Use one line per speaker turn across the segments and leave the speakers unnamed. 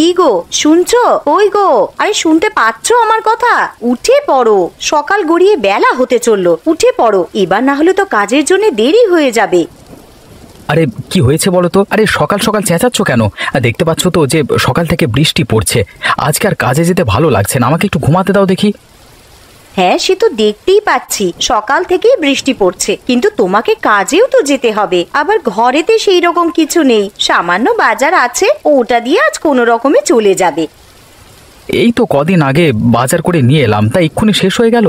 কি গো, শুনছো? ওই গো, আরে শুনতে পাচ্ছো আমার কথা? উঠে পড়ো, সকাল গড়িয়ে বেলা হতে চললো। উঠে পড়ো, এবার না হলে তো কাজের জন্য দেরি হয়ে যাবে।
আরে কি হয়েছে বলো তো? আরে সকাল সকাল চেঁচাচ্ছ কেন? দেখতে পাচ্ছ তো যে সকাল থেকে বৃষ্টি পড়ছে। আজকে আর কাজে যেতে ভালো লাগছে না, আমাকে একটু ঘুমাতে দাও দেখি।
হ্যাঁ, সে তো দেখতেই পাচ্ছি সকাল থেকেই বৃষ্টি পড়ছে, কিন্তু তোমাকে কাজেও তো যেতে হবে। আবার ঘরেতে সেই রকম কিছু নেই, সামান্য বাজার আছে, ওটা দিয়ে আজ কোনো রকমে চলে যাবে।
এই তো কদিন আগে বাজার করে নিয়ে এলাম, তা এক্ষুনি শেষ হয়ে গেল।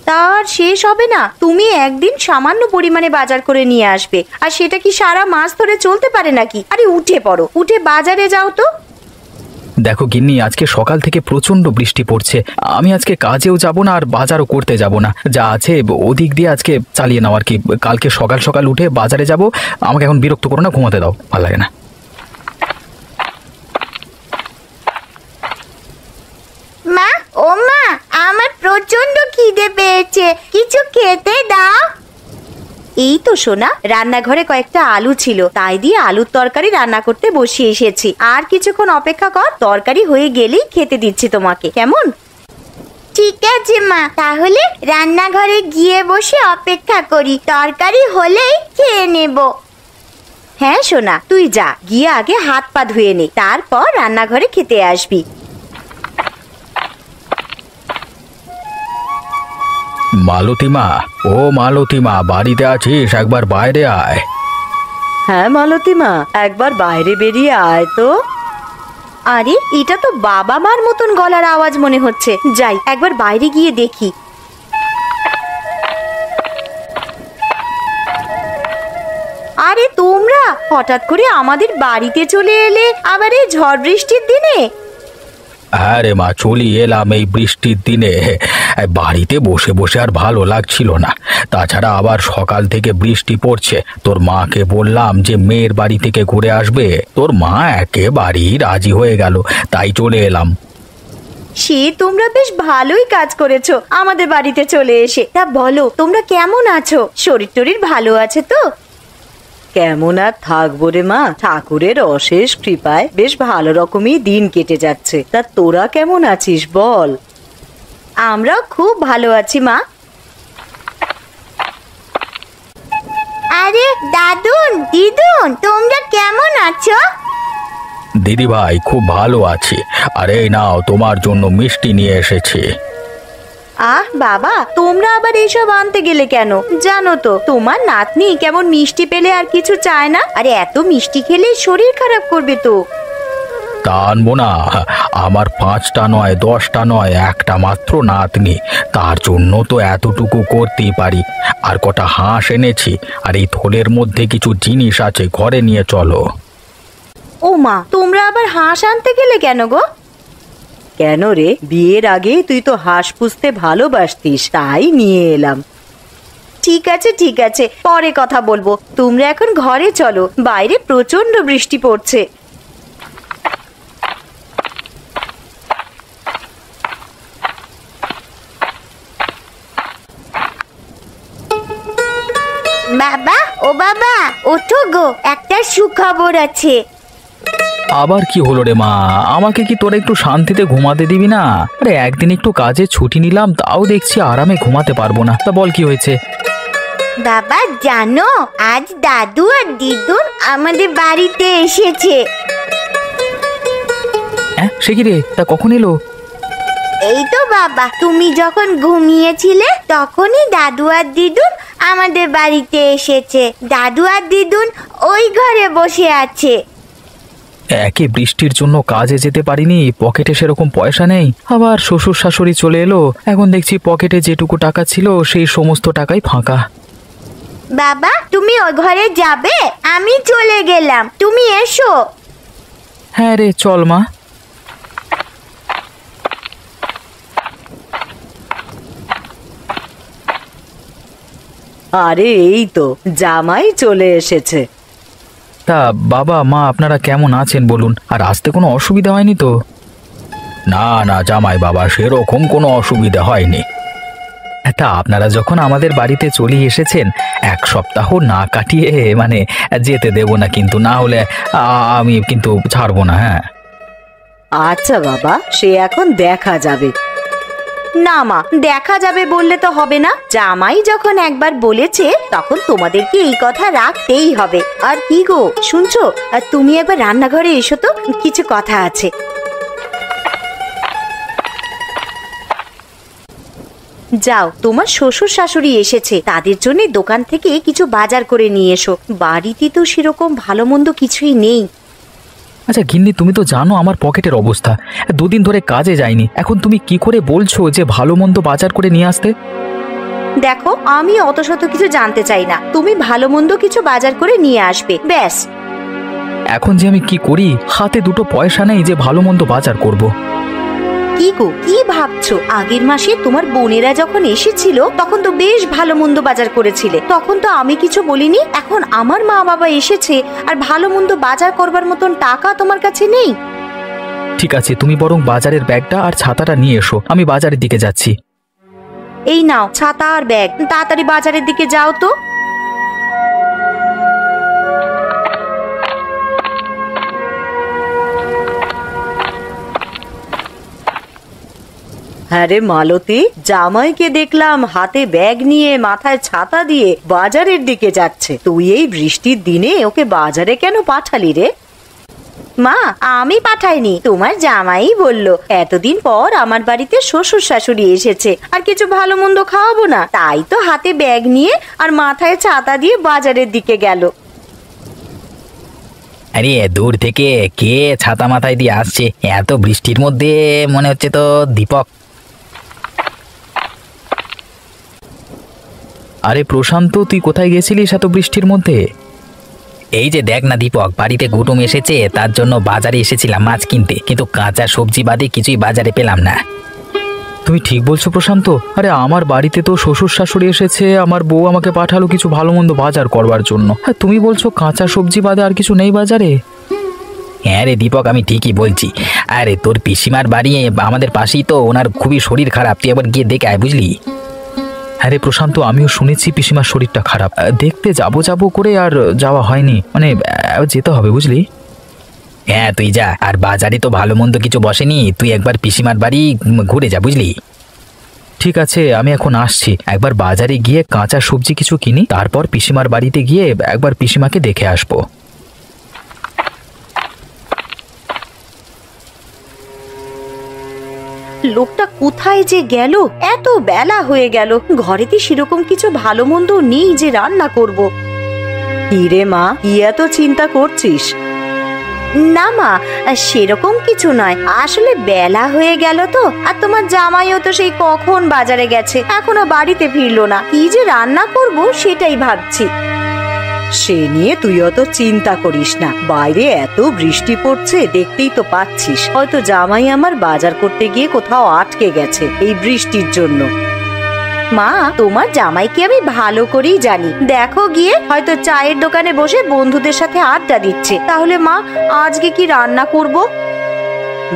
তার শেষ হবে না? তুমি একদিন সামান্য পরিমাণে বাজার করে নিয়ে আসবে, আর সেটা কি সারা মাস ধরে চলতে পারে নাকি? আরে উঠে পড়ো, উঠে বাজারে যাও তো।
দেখো গিন্নি, আজকে সকাল থেকে প্রচন্ড বৃষ্টি পড়ছে। আমি আজকে কাজেও যাব না আর বাজারও করতে যাব না, যা আছে ওদিক দিয়ে আজকে চালিয়ে নাও আর কি। কালকে সকাল সকাল উঠে বাজারে যাব। আমাকে এখন বিরক্ত করো না, ঘুমাতে দাও, ভালো লাগে না।
মা, ও মা, আমার প্রচন্ড খিদে পেয়েছে, কিছু খেতে দাও। এই তো সোনা, রান্নাঘরে কয়েকটা আলু ছিল, তাই দিয়ে আলুর তরকারি রান্না করতে বসিয়ে এসেছি। আর কিছুক্ষণ অপেক্ষা কর, তরকারি হয়ে গেলেই খেতে দিচ্ছি তোমাকে, কেমন? ঠিক আছে মা, তাহলে রান্নাঘরে গিয়ে বসে অপেক্ষা করি, তরকারি হলেই খেয়ে নেব। হ্যাঁ সোনা, তুই যা, গিয়ে আগে হাত পা ধুয়ে নে, তারপর রান্নাঘরে খেতে আসবি।
মালতীমা, ও মালতীমা, বাড়িতে আছিস? একবার বাইরে আয়।
হ্যাঁ মালতীমা, একবার বাইরে বেরিয়ে আয় তো। আরে এটা তো বাবা মার মতন গলার আওয়াজ মনে হচ্ছে, যাই একবার বাইরে গিয়ে দেখি। আরে তোমরা হঠাৎ করে আমাদের বাড়িতে চলে এলে, আবার এই ঝড় বৃষ্টির দিনে?
হ্যাঁ রে মা, চলি এলাম এই বৃষ্টির দিনে। বাড়িতে বসে বসে আর ভালো লাগছিল না, তাছাড়া আবার সকাল থেকে বৃষ্টি পড়ছে। তোর মাকে বললাম যে মেয়ের বাড়ি থেকে ঘুরে আসবে, তোর মা একেবারেই রাজি হয়ে গেল, তাই চলে এলাম।
সে তোমরা বেশ ভালোই কাজ করেছো আমাদের বাড়িতে চলে এসে। তা বলো, তোমরা কেমন আছো? শরীর টরীর ভালো আছে তো? কেমন আর থাকবো রে মা, ঠাকুরের অশেষ কৃপায় বেশ ভালো রকমই দিন কেটে যাচ্ছে। তা তোরা কেমন আছিস বল? আমরাও খুব ভালো আছি মা। আরে দাদুন, দিদুন, তোমরা কেমন আছো?
দিদি ভাই, খুব ভালো আছি। আরে নাও, তোমার জন্য মিষ্টি নিয়ে এসেছি।
আহ বাবা, তোমরা আবার এইসব আনতে গেলে কেন? জানো তো তোমার নাতনি কেমন মিষ্টি পেলে আর কিছু চায় না, আরে এত মিষ্টি খেলে শরীর খারাপ করবে তো।
তা আনবো না? আমার 5টা নয় 10টা নয়, একটা মাত্র নাতনি, তার জন্য তো এতটুকু করতেই পারি। আর কটা হাঁস এনেছি, আর এই থলের মধ্যে কিছু জিনিস আছে, ঘরে নিয়ে চলো।
ও মা, তোমরা আবার হাঁস আনতে গেলে কেন গো? কেন রে, বিয়ের আগে তুই তো হাঁস পুষতে ভালোবাসতিস, তাই নিয়ে এলাম। ঠিক আছে ঠিক আছে, পরে কথা বলবো, তোমরা এখন ঘরে চলো, বাইরে প্রচন্ড বৃষ্টি পড়ছে। বাবা, ও বাবা, ওঠো গো, একটা সুখবর আছে।
আবার কি হলো রে মা? আমাকে কি তোরা একটু শান্তিতে ঘুমাতে দিবি না? আরে একদিন একটু কাজে ছুটি নিলাম, তাও দেখছি আরামে ঘুমাতে পারবো না। তা বল কি হয়েছে?
বাবা জানো, আজ দাদু আর দিদুন আমাদের বাড়িতে এসেছে।
হ্যাঁ, সে কি রে? তা কখন এলো?
এই তো বাবা, তুমি যখন ঘুমিয়েছিলে তখনই দাদু আর দিদুন আমাদের বাড়িতে এসেছে। দাদু আর দিদুন ওই ঘরে বসে আছে।
একে বৃষ্টির জন্য কাজে যেতে পারিনি, পকেটে সেরকম পয়সা নেই, আবার শ্বশুর শাশুড়ি চলে এলো, এখন দেখছি পকেটে যেটুকু টাকা ছিল সেই সমস্ত টাকাই ফাঁকা।
বাবা, তুমি ওই ঘরে যাবে? আমি চলে গেলাম, তুমি এসো।
হ্যাঁ রে, চল মা।
আরে এই তো জামাই চলে এসেছে।
তা বাবা মা আপনারা কেমন আছেন বলুন? আর আসতে কোনো অসুবিধা হয়নি তো? না না জামাই বাবা, সেরকম কোনো অসুবিধা হয়নি। তা আপনারা যখন আমাদের বাড়িতে চলে এসেছেন, 1 সপ্তাহ না কাটিয়ে যেতে দেব না কিন্তু, না হলে আমি কিন্তু ছাড়বো না। হ্যাঁ
আচ্ছা বাবা, সে এখন দেখা যাবে। না মা, দেখা যাবে বললে তো হবে না। জামাই যখন একবার বলেছে তখন তোমাদেরকে এই কথা রাখতেই হবে। আর কি গো শুনছো, আর তুমি একবার রান্নাঘরে এসো তো, কিছু কথা আছে। যাও, তোমার শ্বশুর শাশুড়ি এসেছে, তাদের জন্য দোকান থেকে কিছু বাজার করে নিয়ে এসো। বাড়িতে তো সেরকম ভালো মন্দ কিছুই নেই।
আচ্ছা গিন্নি, তুমি তো জানো আমার পকেটের অবস্থা, দুদিন ধরে কাজে যাইনি। এখন তুমি কি করে বলছো যে ভালো মন্দ বাজার করে নিয়ে আসতে?
দেখো, আমি অত শত কিছু জানতে চাই না, তুমি ভালো মন্দ কিছু বাজার করে নিয়ে আসবে, ব্যাস।
এখন যে আমি কি করি, হাতে দুটো পয়সা নেই যে ভালো মন্দ বাজার করব।
কি গো, কি ভাবছো? আগের মাসে তোমার বোনেরা যখন এসেছিল তখন তো বেশ ভালো মন্দ বাজার করেছিলে, তখন তো আমি কিছু বলিনি। এখন আমার মা বাবা এসেছে আর ভালো মন্দ বাজার করবার মতন টাকা তোমার কাছে নেই।
ঠিক আছে, তুমি বরং বাজারের ব্যাগটা আর ছাতাটা নিয়ে এসো, আমি বাজারের দিকে যাচ্ছি।
এই নাও ছাতা আর ব্যাগ, তাড়াতাড়ি বাজারের দিকে যাও তো। আরে মালতী, জামাইকে দেখলাম হাতে ব্যাগ নিয়ে মাথায় ছাতা দিয়ে বাজারের দিকে যাচ্ছে। তুই এই বৃষ্টির দিনে ওকে বাজারে কেন পাঠালি রে? মা, আমি পাঠাইনি, তোমার জামাই বলল এতদিন পর আমার বাড়িতে শ্বশুর শাশুড়ি এসেছে আর কিছু ভালো মন্দ খাওয়াবো না, তাই তো হাতে ব্যাগ নিয়ে আর মাথায় ছাতা দিয়ে বাজারের দিকে গেল।
আরে দূর থেকে কে ছাতা মাথায় দিয়ে আসছে এত বৃষ্টির মধ্যে? মনে হচ্ছে তো দীপক।
আরে প্রশান্ত, তুই কোথায় গেছিলিস এত বৃষ্টির মধ্যে?
এই যে দেখ না দীপক, বাড়িতে কুটুম এসেছে, তার জন্য বাজারে এসেছিলাম মাছ কিনতে, কিন্তু কাঁচা সবজি বাদে কিছুই বাজারে পেলাম না।
তুমি ঠিক বলছো প্রশান্ত। আরে আমার বাড়িতে তো শ্বশুর শাশুড়ি এসেছে, আমার বউ আমাকে পাঠালো কিছু ভালো মন্দ বাজার করবার জন্য। হ্যাঁ, তুমি বলছো কাঁচা সবজি বাদে আর কিছু নেই বাজারে?
হ্যাঁ রে দীপক, আমি ঠিকই বলছি। আরে তোর পিসিমার বাড়ি আমাদের পাশেই তো, ওনার খুবই শরীর খারাপ, তুই একবার গিয়ে দেখে আয়, বুঝলি?
হ্যাঁ রে প্রশান্ত, আমিও শুনেছি পিসিমার শরীরটা খারাপ। দেখতে যাবো করে আর যাওয়া হয়নি, মানে যেতে হবে বুঝলি।
হ্যাঁ তুই যা, আর বাজারে তো ভালো মন্দ কিছু বসেনি, তুই একবার পিসিমার বাড়ি ঘুরে যা, বুঝলি?
ঠিক আছে, আমি এখন আসছি। একবার বাজারে গিয়ে কাঁচা সবজি কিছু কিনি, তারপর পিসিমার বাড়িতে গিয়ে একবার পিসিমাকে দেখে আসবো।
লোকটা কোথায় যে গেল? এত বেলা হয়ে গেল, ঘরেতে সেরকম কিছু ভালো মন্দ নেই যে রান্না করব। কি রে মা, কি এত চিন্তা করছিস? না মা, সেরকম কিছু নয়, আসলে বেলা হয়ে গেল তো, আর তোমার জামাইও তো সেই কখন বাজারে গেছে, এখনো বাড়িতে ফিরলো না। কি যে রান্না করব সেটাই ভাবছি। সে নিয়ে তুই অত চিন্তা করিস না, বাইরে এত বৃষ্টি পড়ছে দেখতেই তো পাচ্ছিস, হয়তো জামাই আমার বাজার করতে গিয়ে কোথাও আটকে গেছে এই বৃষ্টির জন্য। মা, তোমার জামাইকে আমি ভালো করেই জানি, দেখো গিয়ে হয়তো চায়ের দোকানে বসে বন্ধুদের সাথে আড্ডা দিচ্ছে। তাহলে মা, আজকে কি রান্না করব?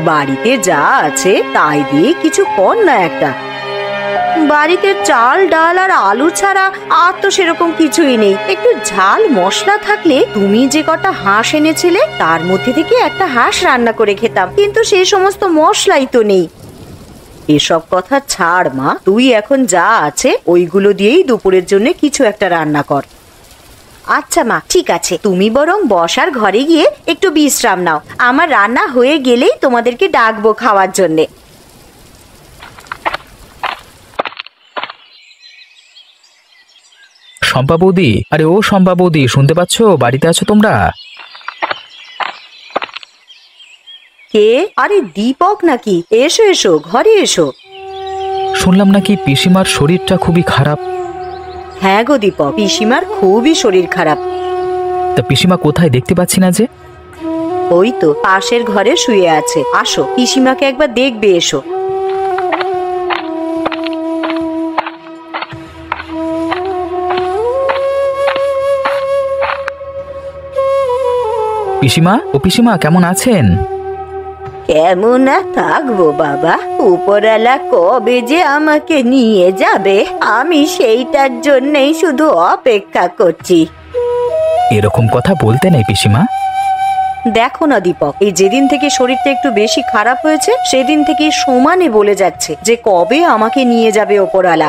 বাড়িতে যা আছে তাই দিয়ে কিছু কর না একটা। বাড়িতে চাল ডাল আর আলু ছাড়া আর তো সেরকম কিছুই নেই। একটু ঝাল মশলা থাকলে, তুমি যে কটা হাঁস এনেছিলে তার মধ্যে থেকে একটা হাঁস রান্না করে খেতাম, কিন্তু সেই সমস্ত মশলাই তো নেই। এসব কথা ছাড় মা, তুই এখন যা আছে ওইগুলো দিয়েই দুপুরের জন্য কিছু একটা রান্না কর। আচ্ছা মা, ঠিক আছে, তুমি বরং বসার ঘরে গিয়ে একটু বিশ্রাম নাও, আমার রান্না হয়ে গেলেই তোমাদেরকে ডাকবো খাওয়ার জন্যে।
শম্পা বৌদি, আরে ও শম্পা বৌদি, শুনতে পাচ্ছ? বাড়িতে আছো তোমরা?
কে? আরে দীপক নাকি? এসো এসো, ঘরে এসো।
শুনলাম নাকি পিসিমার শরীরটা খুবই খারাপ।
হ্যাঁ গো দীপক, পিসিমার খুবই শরীর খারাপ।
তা পিসিমা কোথায়, দেখতে পাচ্ছি না যে?
ওই তো পাশের ঘরে শুয়ে আছে, আসো পিসিমাকে একবার দেখবে এসো।
পিসিমা, ও পিসিমা, কেমন আছেন?
কেমন আর থাকবো বাবা, উপরওয়ালা কবে যে আমাকে নিয়ে যাবে আমি সেইটার জন্যই শুধু অপেক্ষা করছি।
এরকম কথা বলতে নেই পিসিমা।
দেখো না দীপক, এই যেদিন থেকে শরীরটা একটু বেশি খারাপ হয়েছে সেদিন থেকে সমানে বলে যাচ্ছে যে কবে আমাকে নিয়ে যাবে ওপরওয়ালা।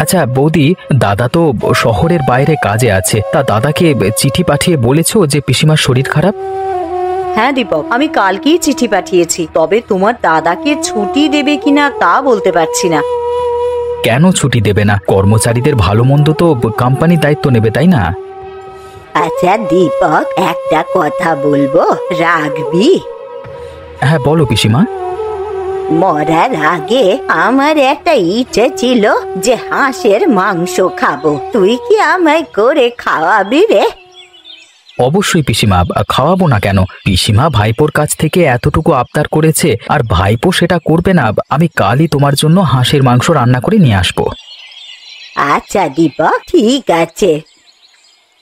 আচ্ছা বৌদি, দাদা তো শহরের বাইরে কাজে আছে, তা দাদাকে চিঠি পাঠিয়ে বলেছো যে পিসিমার শরীর খারাপ?
হ্যাঁ দীপক, আমি কালকেই চিঠি পাঠিয়েছি, তবে তোমার দাদাকে ছুটি দেবে কিনা তা বলতে পারছি না।
কেন ছুটি দেবে না? কর্মচারীদের ভালো মন্দ তো কোম্পানি দায়িত্ব নেবে, তাই না?
আচ্ছা দীপক, একটা কথা বলবো, রাখবি?
হ্যাঁ বলো পিসিমা।
মরার আগে আমার একটা ইচ্ছে ছিল যে হাঁসের মাংস খাবো, তুই কি আমায় করে খাওয়াবি রে?
অবশ্যই পিসিমা, খাওয়াবো না কেন? পিসিমা ভাইপোর কাছ থেকে এতটুকু আবদার করেছে, আর ভাইপো সেটা করবে না? আমি কালই তোমার জন্য হাঁসের মাংস রান্না করে নিয়ে আসবো।
আচ্ছা দীপক, ঠিক আছে।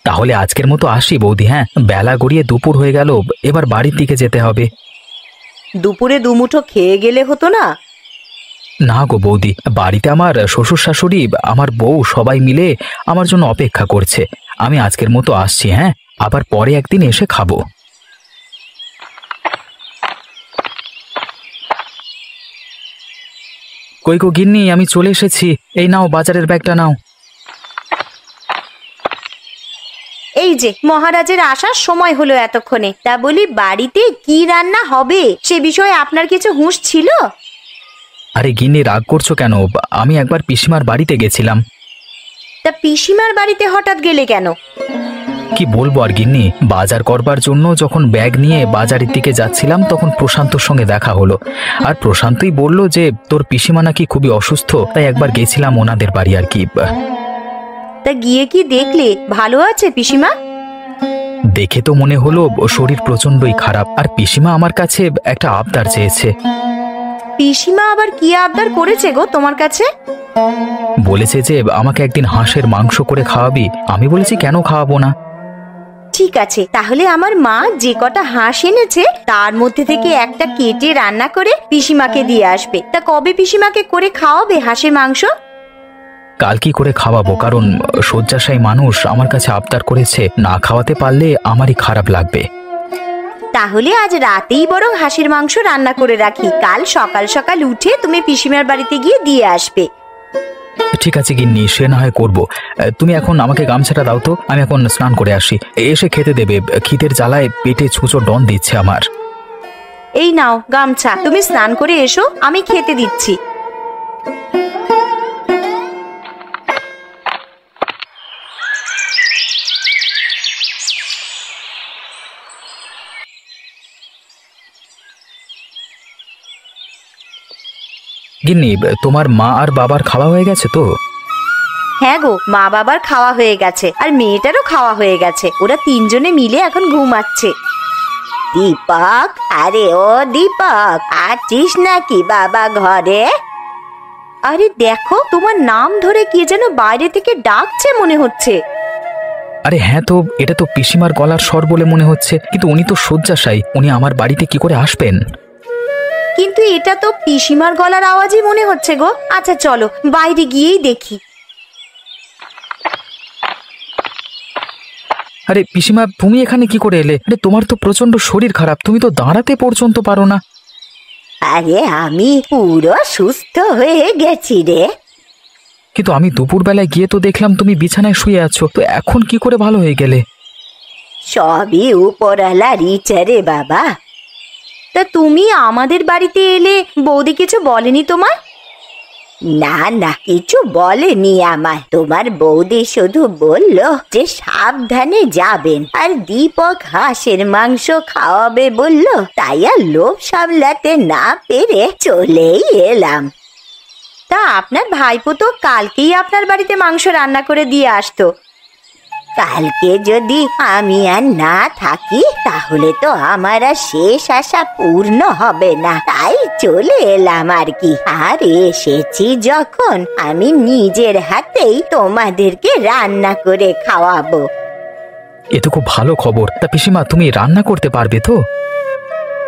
তাহলে আজকের মতো আসি বৌদি। হ্যাঁ, বেলা গড়িয়ে দুপুর হয়ে গেল, এবার বাড়ির দিকে যেতে হবে।
দুপুরে দুমুঠো খেয়ে গেলে হতো না?
না গো বৌদি, বাড়িতে আমার শ্বশুর শাশুড়ি, আমার বউ সবাই মিলে আমার জন্য অপেক্ষা করছে। আমি আজকের মতো আসছি। হ্যাঁ, আবার পরে একদিন এসে খাবো। কই গো গিন্নি, আমি চলে এসেছি। এই নাও বাজারের ব্যাগটা নাও।
এই যে মহারাজের আসার সময় হলো এতক্ষণে, তা বলি বাড়িতে কি রান্না হবে সে বিষয়ে আপনার কিছু হুঁশ ছিল?
আরে গিন্নি, রাগ করছো কেন? আমি একবার পিসিমার বাড়িতে গেছিলাম।
তা পিসিমার বাড়িতে হঠাৎ গেলে কেন?
কি বলবো আর গিন্নি, বাজার করবার জন্য যখন ব্যাগ নিয়ে বাজারের দিকে যাচ্ছিলাম তখন প্রশান্তর সঙ্গে দেখা হলো। আর প্রশান্তই বলল যে তোর পিসিমা নাকি খুবই অসুস্থ, তাই একবার গেছিলাম ওনাদের বাড়ি আর কি।
তা গিয়ে কি দেখলে ভালো আছে পিসিমা?
দেখে তো মনে হলো শরীর প্রচন্ডই খারাপ, আর পিসিমা আমার কাছে একটা আবদার চেয়েছে।
পিসিমা আবার কি আবদার করেছে গো তোমার কাছে?
বলেছে যে আমাকে একদিন হাঁসের মাংস করে খাওয়াবি। আমি বলেছি কেন খাওয়াবো না।
ঠিক আছে, তাহলে আমার মা যে কটা হাঁস এনেছে তার মধ্যে থেকে একটা কেটে রান্না করে পিসিমাকে দিয়ে আসবে। তা কবে পিসিমাকে করে খাওয়াবে হাঁসের মাংস?
কাল কি করে খাওয়াবো, কারণ শয্যাশায়ী মানুষ আমার কাছে আবদার করেছে, না খাওয়াতে পারলে আমারই খারাপ লাগবে।
তাহলে আজ রাতেই বরং হাঁসের মাংস রান্না করে রাখি, কাল সকাল সকাল উঠে তুমি পিসিমার বাড়িতে গিয়ে দিয়ে আসবে।
ঠিক আছে গিন্নি, সে না হয় করবো। তুমি এখন আমাকে গামছাটা দাও তো, আমি এখন স্নান করে আসি, এসে খেতে দেবে। খিদের জ্বালায় পেটে ছুঁচো ডন দিচ্ছে আমার।
এই নাও গামছা, তুমি স্নান করে এসো, আমি খেতে দিচ্ছি।
গিন্নি, তোমার মা আর বাবার খাওয়া হয়ে গেছে তো?
হ্যাঁ গো, মা বাবার খাওয়া হয়ে গেছে, আর মেয়েটারও খাওয়া হয়ে গেছে। ওরা তিনজনে মিলে এখন ঘুমাচ্ছে। দীপক, আরে ও দীপক, আছিস নাকি বাবা ঘরে? আরে দেখো, তোমার নাম ধরে কে যেন বাইরে থেকে ডাকছে মনে হচ্ছে।
আরে হ্যাঁ, তো এটা তো পিসিমার গলার স্বর বলে মনে হচ্ছে, কিন্তু উনি তো শয্যাশায়ী, উনি আমার বাড়িতে কি করে আসবেন?
কিন্তু এটা তো পিসিমার গলার আওয়াজই মনে হচ্ছে গো। আচ্ছা চলো বাইরে গিয়েই দেখি।
আরে পিসিমা, তুমি এখানে কি করে এলে? আরে তোমার তো প্রচন্ড শরীর খারাপ, তুমি তো দাঁড়াতে পর্যন্ত পারো না।
আরে আমি পুরো সুস্থ হয়ে গেছি রে।
কিন্তু আমি দুপুরবেলায় গিয়ে তো দেখলাম তুমি বিছানায় শুয়ে আছো, তো এখন কি করে ভালো হয়ে গেলে?
সবই উপরওয়ালার ইচ্ছা রে বাবা। তা তুমি আমাদের বাড়িতে এলে বৌদি কিছু বলেনি তোমায়? না না, কিছু বলেনি আমায়। তোমার বৌদি শুধু বলল যে সাবধানে যাবেন, আর দীপক হাঁসের মাংস খাওয়াবে বলল, তাই আর লোভ সামলাতে না পেরে চলেই এলাম। তা আপনার ভাইপো তো কালকেই আপনার বাড়িতে মাংস রান্না করে দিয়ে আসতো। কালকে যদি আমি আর না থাকি তাহলে তো আমার আর শেষ আশা পূর্ণ হবে না, তাই চলে এলাম আর কি। আর এসেছি যখন, আমি নিজের হাতেই তোমাদেরকে রান্না করে খাওয়াবো।
এ তো খুব ভালো খবর। তা পিসিমা, তুমি রান্না করতে পারবে তো?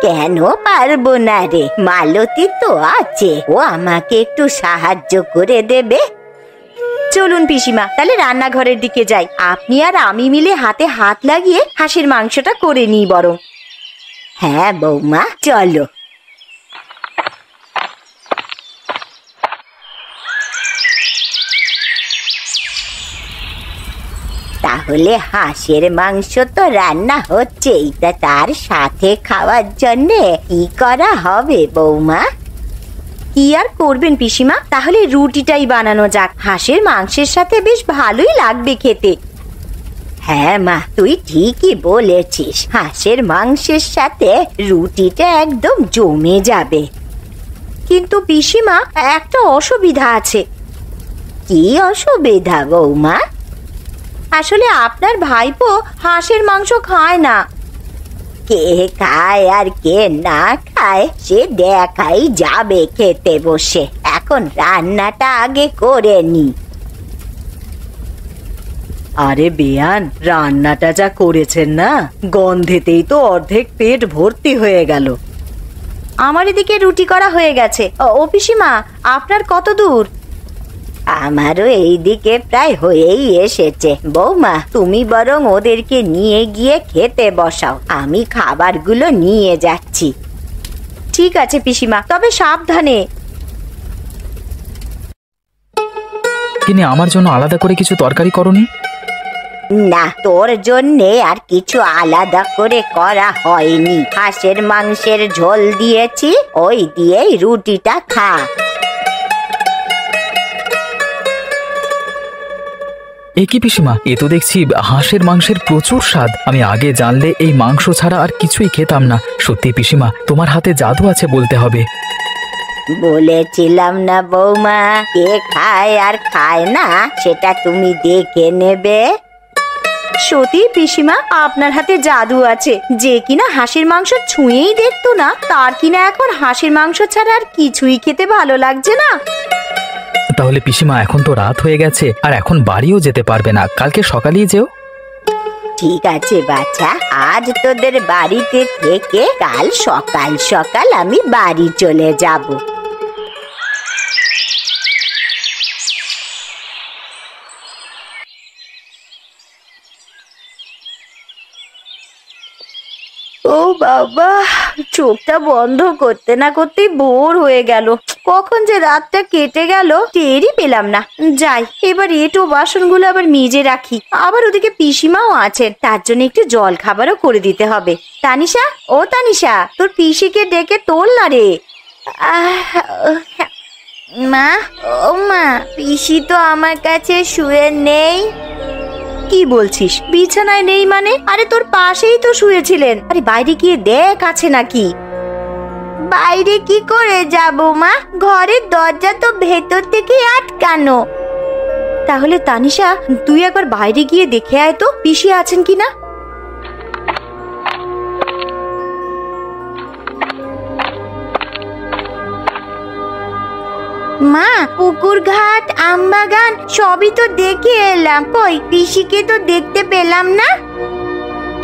কেন পারবো না রে, মালতী তো আছে, ও আমাকে একটু সাহায্য করে দেবে। চলুন পিসিমা, তাহলে রান্নাঘরের দিকে যাই। আপনি আর আমি মিলে হাতে হাত লাগিয়ে হাঁসের মাংসটা করে নিই বরং। হ্যাঁ বৌমা, চলো। তাহলে হাঁসের মাংস তো রান্না হচ্ছেই, তা তার সাথে খাওয়ার জন্য কি করা হবে বৌমা? কি আর করবেন পিসিমা, তাহলে রুটিটাই বানানো যাক। হাঁসের মাংসের সাথে বেশ ভালোই লাগবে খেতে। হ্যাঁ মা, তুই ঠিকই বলেছিস, হাঁসের মাংসের সাথে রুটিটা একদম জমে যাবে। কিন্তু পিসিমা, একটা অসুবিধা আছে। কি অসুবিধা বৌমা? আসলে আপনার ভাইপো হাঁসের মাংস খায় না। কে খায় আর কে না খায় সে দেখাই যাবে খেতে বসে। এখন রান্নাটা আগে করে নি।
আরে বেয়ান, রান্নাটা যা করেছেন না, গন্ধেতেই তো অর্ধেক পেট ভর্তি হয়ে গেল।
আমার এদিকে রুটি করা হয়ে গেছে। ও পিসিমা, আপনার কত দূর? আমারও এইদিকে প্রায় হয়েই এসেছে। বৌমা, তুমি বরং ওদেরকে নিয়ে গিয়ে খেতে বসাও, আমি খাবারগুলো নিয়ে যাচ্ছি। ঠিক আছে পিসিমা, তবে সাবধানে।
কিন্তু আমার জন্য আলাদা করে কিছু তরকারি করনি?
না, তোর জন্যে আর কিছু আলাদা করে করা হয়নি। হাঁসের মাংসের ঝোল দিয়েছি, ওই দিয়েই রুটিটা খা।
এ কি পিসিমা, এ তো দেখছি হাঁসের মাংসের প্রচুর স্বাদ। আমি আগে জানলে এই মাংস ছাড়া আর কিছুই খেতাম না। সত্যি পিসিমা, তোমার হাতে জাদু আছে বলতে হবে।
বলেছিলাম না বৌমা, কে খায় আর খায় না সেটা তুমি দেখে নেবে। সত্যি পিসিমা, আপনার হাতে জাদু আছে। যে কিনা হাঁসের মাংস ছুঁয়েই দেখতো না, তার কিনা এখন হাঁসের মাংস ছাড়া আর কিছুই খেতে ভালো লাগছে না।
তাহলে পিসিমা, এখন তো রাত হয়ে গেছে, আর এখন বাড়িও যেতে পারবে না, কালকে সকালেই যেও।
ঠিক আছে বাচ্চা, আজ তোদের বাড়িতে থেকে কাল সকাল সকাল আমি বাড়ি চলে যাব। ও বাবা, চোখটা বন্ধ করতে না করতেই ভোর হয়ে গেল। কখন যে রাতটা কেটে গেল টেরই পেলাম না। যাই, এবার এটো বাসনগুলো আবার মেজে রাখি। আবার ওদিকে পিসিমাও আছেন, তার জন্য একটু জল খাবারও করে দিতে হবে। তানিশা, ও তানিশা, তোর পিসিকে ডেকে তোল না রে। মা, ও মা, পিসি তো আমার কাছে শুয়ে নেই। কি বলছিস? বিছানায় নেই মানে? আরে তোর পাশেই তো শুয়েছিলেন। আরে বাইরে গিয়ে দেখ আছে নাকি। বাইরে কি করে যাব মা? ঘরের দরজা তো ভেতর থেকে আটকানো। তাহলে তানিশা, তুই একবার বাইরে গিয়ে দেখে আয় তো পিসি আছেন কিনা। মা, পুকুর ঘাট, আমবাগান সবই তো দেখে এলাম, কই পিসিকে তো দেখতে পেলাম না।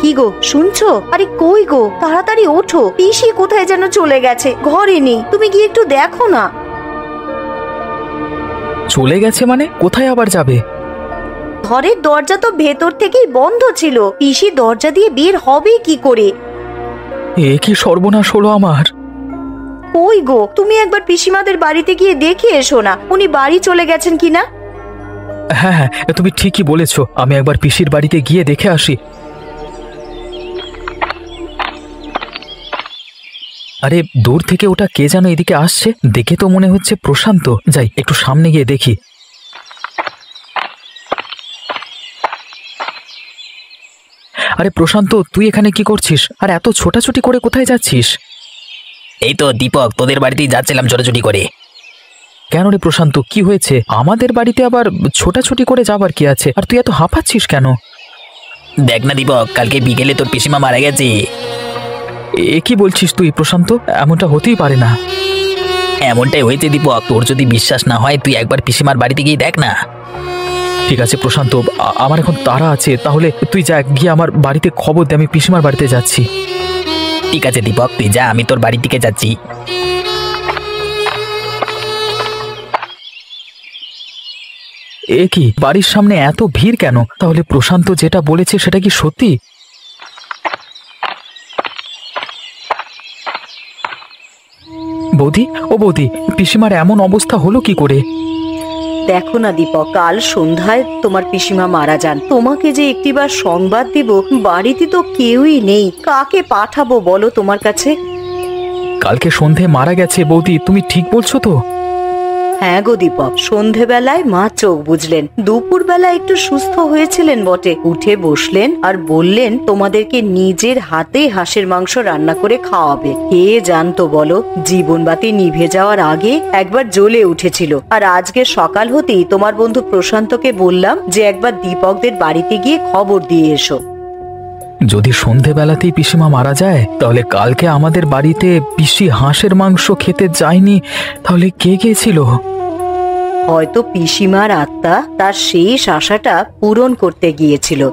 কি গো, শুনছো? আরে কই গো, তাড়াতাড়ি ওঠো, পিসি কোথায় যেন চলে গেছে, ঘরে নেই। তুমি গিয়ে একটু দেখো না।
চলে গেছে মানে? কোথায় আবার যাবে?
ঘরের দরজা তো ভেতর থেকেই বন্ধ ছিল, পিসি দরজা দিয়ে বের হবে কি করে?
এ কি সর্বনাশ হলো আমার!
কই গো, তুমি একবার পিসিমাদের বাড়িতে গিয়ে দেখে এসো না, উনি বাড়ি চলে গেছেন কিনা।
হ্যাঁ হ্যাঁ, তুমি ঠিকই বলেছো, আমি একবার পিসির বাড়িতে গিয়ে দেখে আসি। আরে দূর থেকে ওটা কে যেন এদিকে আসছে, দেখে তো মনে হচ্ছে প্রশান্ত। যাই, একটু সামনে গিয়ে দেখি। আরে প্রশান্ত, তুই এখানে কি করছিস? আর এত ছোটাছুটি করে কোথায় যাচ্ছিস?
এই তো দীপক, তোদের বাড়িতেই যাচ্ছিলাম ছোটাছুটি করে।
কেন রে প্রশান্ত, কি হয়েছে? আমাদের বাড়িতে আবার ছোটাছুটি করে যাবার কি আছে? আর তুই এত হাঁপাচ্ছিস কেন?
দেখ না দীপক, কালকে বিকেলে তোর পিসিমা মারা গেছে।
এ কি বলছিস তুই প্রশান্ত? এমনটা হতেই পারে না।
এমনটাই হয়েছে দীপক, তোর যদি বিশ্বাস না হয় তুই একবার পিসিমার বাড়িতে গিয়ে দেখ না।
ঠিক আছে প্রশান্ত, আমার এখন তাড়া আছে, তাহলে তুই যা, গিয়ে আমার বাড়িতে খবর দে, আমি পিসিমার বাড়িতে যাচ্ছি।
ঠিক আছে দীপক, তুই যা, আমি তোর বাড়ির দিকে যাচ্ছি।
এ কি, বাড়ির সামনে এত ভিড় কেন? তাহলে প্রশান্ত যেটা বলেছে সেটা কি সত্যি? বৌদি, ও বৌদি, পিসিমার এমন অবস্থা হলো কি করে?
দেখো না দীপক, কাল সন্ধ্যায় তোমার পিসিমা মারা যান। তোমাকে যে একটিবার সংবাদ দিব, বাড়িতে তো কেউই নেই, কাকে পাঠাবো বলো তোমার কাছে?
কালকে সন্ধে মারা গেছে বৌদি, তুমি ঠিক বলছো তো?
হ্যাঁ গো দীপক, সন্ধেবেলায় মা চোখ বুঝলেন। দুপুর বেলা একটু সুস্থ হয়েছিলেন বটে, উঠে বসলেন আর বললেন তোমাদেরকে নিজের হাতে হাঁসের মাংস রান্না করে খাওয়াবে। কে জানতো বলো, জীবনবাতি নিভে যাওয়ার আগে একবার জ্বলে উঠেছিল। আর আজকে সকাল হতেই তোমার বন্ধু প্রশান্তকে বললাম যে একবার দীপকদের বাড়িতে গিয়ে খবর দিয়ে এসো।
যদি সন্ধেবেলাতেই পিসিমা মারা যায়, তাহলে কালকে আমাদের বাড়িতে পিসি হাঁসের মাংস খেতে যায়নি, তাহলে কে গিয়েছিল?
হয়তো পিসিমার আত্মা তার শেষ আশাটা পূরণ করতে গিয়েছিল।